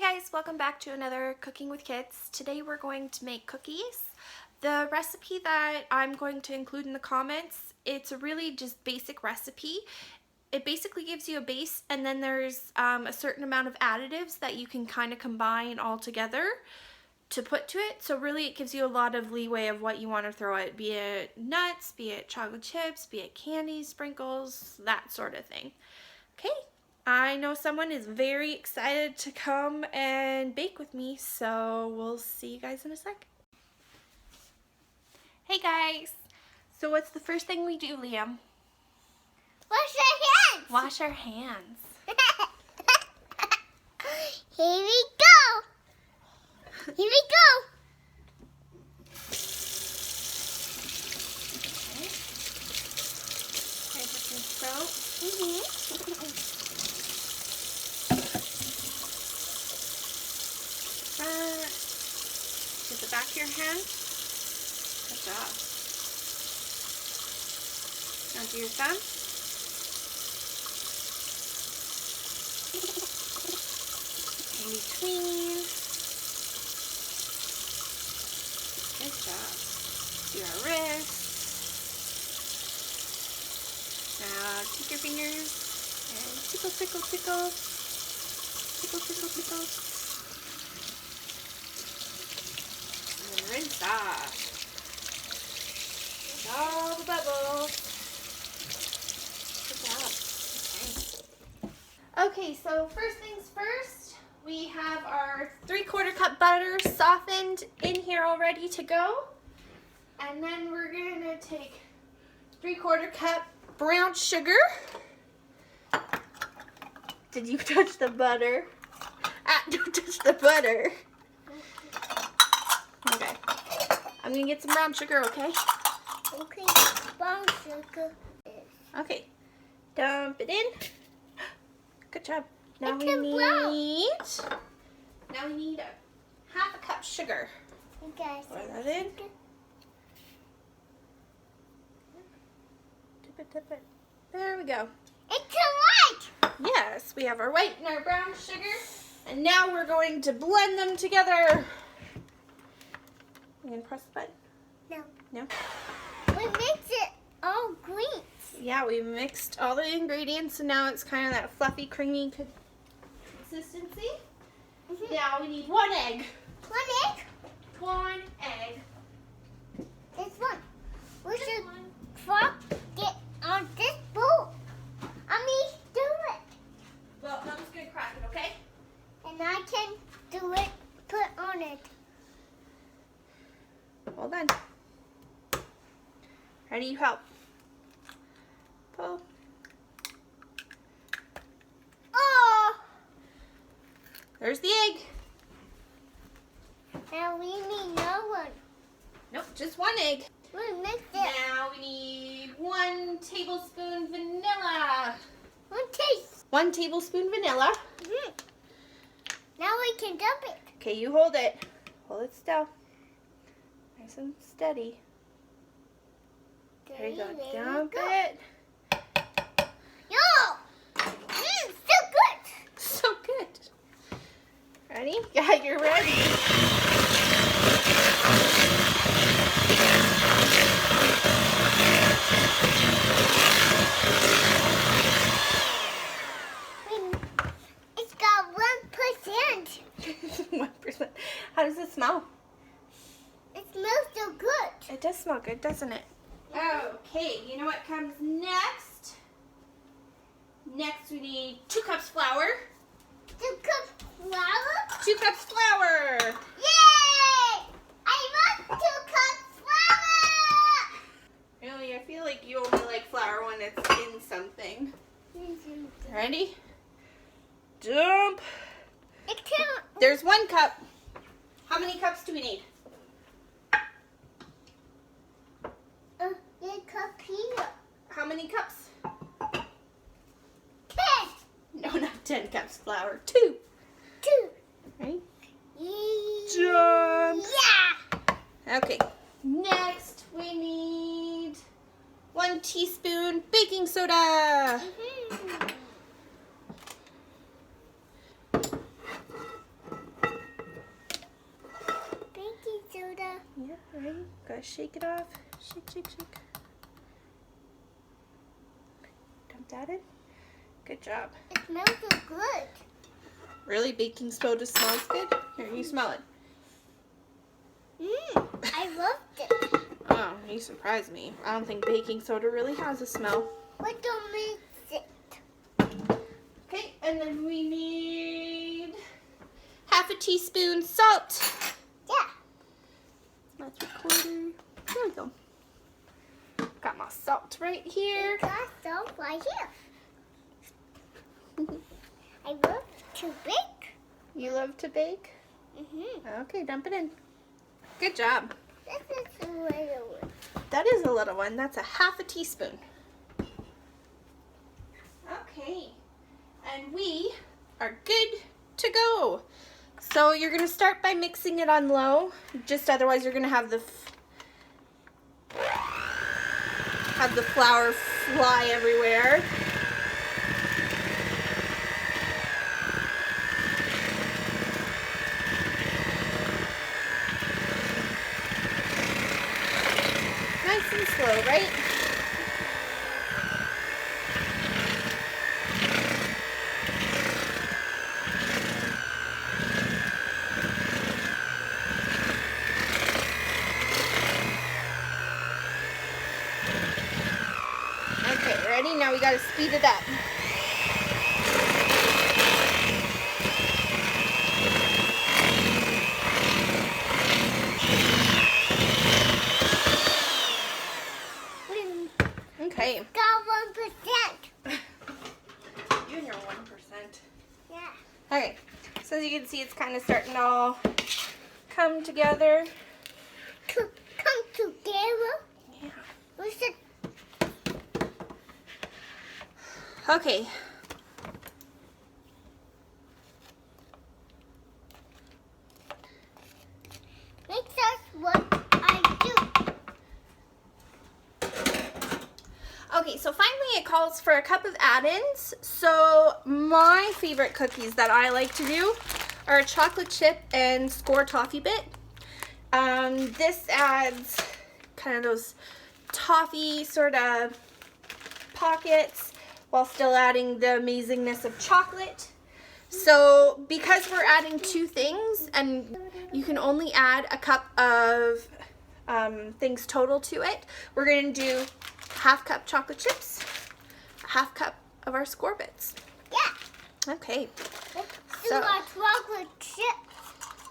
guys, welcome back to another Cooking with Kids. Today we're going to make cookies. The recipe that I'm going to include in the comments, it's a really just basic recipe. It basically gives you a base and then there's a certain amount of additives that you can kind of combine all together to put to it. So really it gives you a lot of leeway of what you want to throw it, be it nuts, be it chocolate chips, be it candy, sprinkles, that sort of thing. Okay. I know someone is very excited to come and bake with me, so we'll see you guys in a sec. Hey guys! So what's the first thing we do, Liam? Wash our hands! Wash our hands. Here we go! Here we go! Okay. Try this in front. To the back of your hand. Good job. Now do your thumb. In between. Good job. Do our wrist. Now take your fingers and tickle, tickle, tickle. Tickle, tickle, tickle. Rinse off all the bubbles. Good job. Okay, so first things first, we have our 3/4 cup butter softened in here all ready to go. And then we're gonna take 3/4 cup brown sugar. Did you touch the butter? Don't touch the butter. Okay. I'm gonna get some brown sugar, okay? Okay, brown sugar. Okay. Dump it in. Good job. Now It's we brown. need a 1/2 cup sugar. Okay. Pour that in. Dip it, dip it. There we go. It's white! Yes, we have our white and our brown sugar. And now we're going to blend them together. You gonna press the button? No. No? We mix it all green. Yeah, we mixed all the ingredients and now it's kind of that fluffy, creamy consistency. Now we need 1 egg. 1 egg? 1 egg. This one. We Just should one. get on this bowl. Do it. Well, I'm just gonna crack it, okay? And I can do it, put on it. Hold on. Ready? You help. Pull. Oh! There's the egg. Now we need no one. Nope, just 1 egg. We mix it. Now we need 1 tablespoon vanilla. 1 taste. 1 tablespoon vanilla. Now we can dump it. Okay, you hold it. Hold it still. Nice and steady. There you go. Dump it. Yo! So good. So good. Ready? Yeah, you're ready. It's got 1%. 1%. How does it smell? It smells so good. It does smell good, doesn't it? Okay, you know what comes next? Next we need 2 cups flour. 2 cups flour? 2 cups flour. Yay! I want 2 cups flour! Really, I feel like you only like flour when it's in something. Ready? Dump. There's 1 cup. How many cups do we need? Cup here. How many cups? 10. No, not 10 cups flour. 2. 2. Right? Jump. Yeah. Okay. Next, we need 1 teaspoon baking soda. Alright, gotta shake it off. Shake, shake, shake. Dump that in. Good job. It smells so good. Really? Baking soda smells good? Here, you smell it. I loved it. Oh, you surprised me. I don't think baking soda really has a smell. What don't mix it? Okay, and then we need half a teaspoon salt. Yeah. That's recorder. There we go. Got my salt right here. Got salt right here. I love to bake. You love to bake? Okay, dump it in. Good job. This is a little one. That is a little one. That's a half a teaspoon. Okay, and we are good to go. So you're going to start by mixing it on low. Just otherwise you're going to have the flour fly everywhere. Nice and slow, right? Okay, ready? Now we gotta speed it up. Okay. Got 1%. You and your 1%. Yeah. Okay, so as you can see, it's kind of starting to all come together. Come together. Yeah. What's it? Okay. Makes us what I do. Okay, so finally it calls for a cup of add-ins. So my favorite cookies that I like to do are a chocolate chip and score toffee bit. This adds kind of those toffee sort of pockets while still adding the amazingness of chocolate. So because we're adding two things and you can only add a cup of things total to it, we're going to do half cup chocolate chips, a half cup of our score bits. Yeah. Okay. Let's do So- our chocolate chips.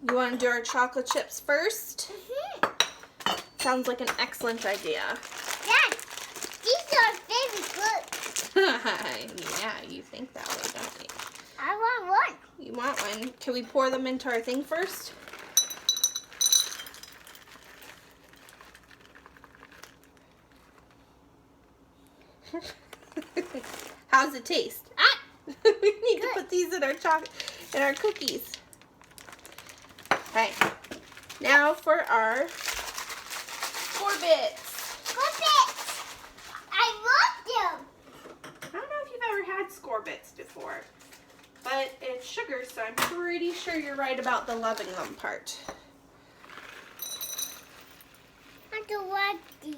You want to do our chocolate chips first? Sounds like an excellent idea. Dad, these are very good. Yeah, you think that way, don't you? I want one. You want one? Can we pour them into our thing first? How's it taste? Ah, We need to Good. put these in our cookies. Okay. Now for our score bits. good it. I love them. I don't know if you've ever had score bits before, but it's sugar, so I'm pretty sure you're right about the loving them part. I don't want these.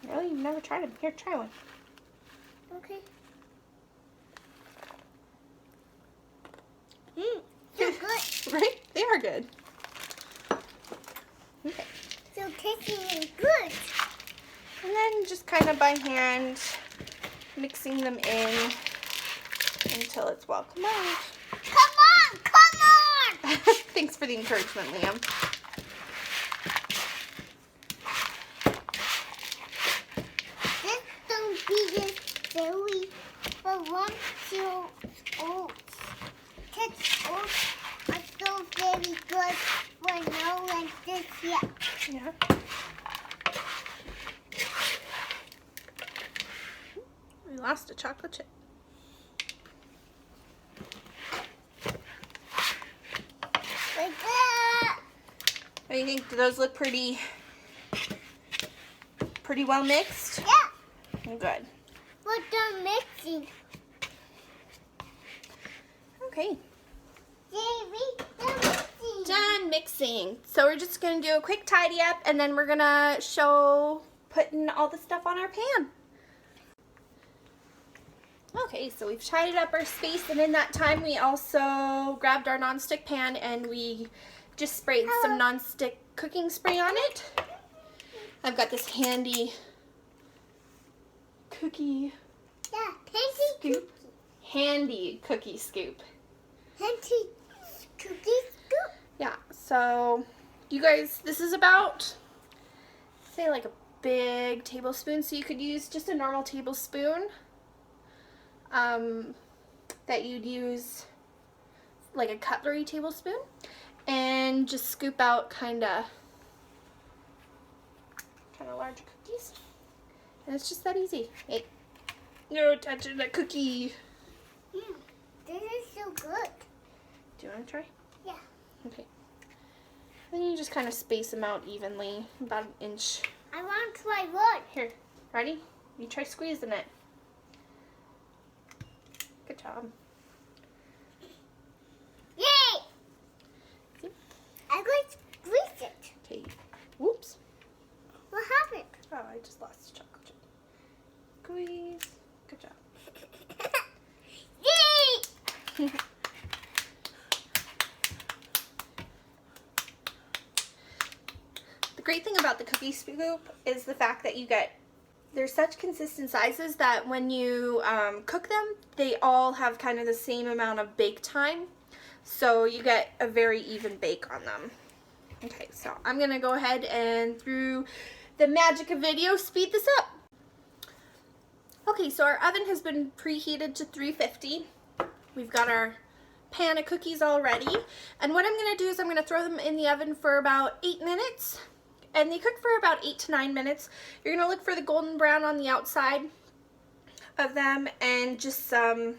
Really? You've never tried them? Here, try one. Okay. So good. Right? They are good. Okay. So tasty and good. And then just kind of by hand, mixing them in until it's well combined. Come on. Thanks for the encouragement, Liam. This don't be this very but one two oats. Kids oats are so very good when no like this yet. Yeah. We lost a chocolate chip. Like that. What do you think? Do those look pretty well mixed? Yeah. Good. What the mixing? Okay. Jamie, the mixing. done mixing. So we're just gonna do a quick tidy up and then we're gonna show putting all the stuff on our pan. Okay, so we've tidied up our space, and in that time we also grabbed our nonstick pan and we just sprayed some nonstick cooking spray on it. I've got this handy cookie scoop. Handy cookie scoop. Handy cookie scoop? Yeah, so you guys, this is about, say like a big tablespoon, so you could use just a normal tablespoon that you'd use like a cutlery tablespoon, and just scoop out kind of large cookies, and it's just that easy. Hey, no touching the cookie. This is so good. Do you want to try? Yeah. Okay. Then you just kind of space them out evenly, about an inch. I want to try one. Here, ready? You try squeezing it. Good job. Yay! See? I could squeeze it. Okay. Whoops. What happened? Oh, I just lost the chocolate chip. Squeeze. Good job. Yay! The great thing about the cookie scoop is the fact that they're such consistent sizes that when you cook them, they all have kind of the same amount of bake time. So you get a very even bake on them. Okay, so I'm going to go ahead and, through the magic of video, speed this up. Okay, so our oven has been preheated to 350. We've got our pan of cookies all ready. And what I'm going to do is I'm going to throw them in the oven for about 8 minutes. And they cook for about 8 to 9 minutes. You're going to look for the golden brown on the outside of them and just some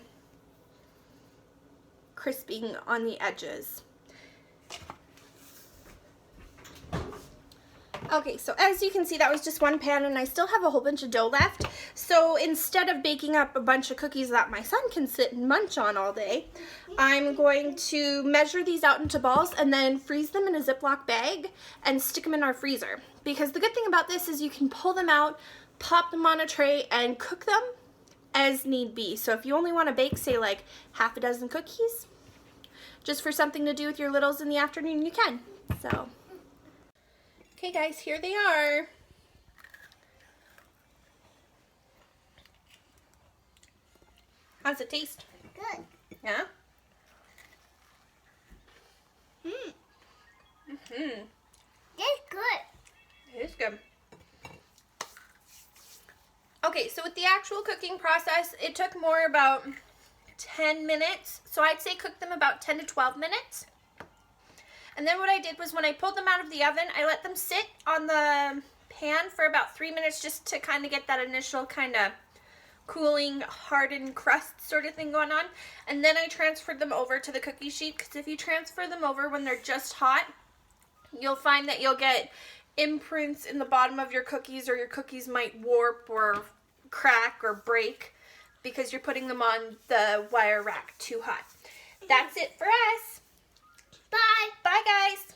crisping on the edges. Okay, so as you can see, that was just one pan, and I still have a whole bunch of dough left. So instead of baking up a bunch of cookies that my son can sit and munch on all day, I'm going to measure these out into balls and then freeze them in a Ziploc bag and stick them in our freezer. Because the good thing about this is you can pull them out, pop them on a tray, and cook them as need be. So if you only want to bake, say, like half a dozen cookies, just for something to do with your littles in the afternoon, you can. So, okay guys, here they are. How's it taste? Good. Yeah? It's good. It is good. Okay, so with the actual cooking process, it took more about 10 minutes. So I'd say cook them about 10 to 12 minutes. And then what I did was when I pulled them out of the oven, I let them sit on the pan for about 3 minutes just to kind of get that initial kind of cooling, hardened crust sort of thing going on. And then I transferred them over to the cookie sheet, because if you transfer them over when they're just hot, you'll find that you'll get imprints in the bottom of your cookies, or your cookies might warp or crack or break because you're putting them on the wire rack too hot. That's it for us. Bye. Bye, guys.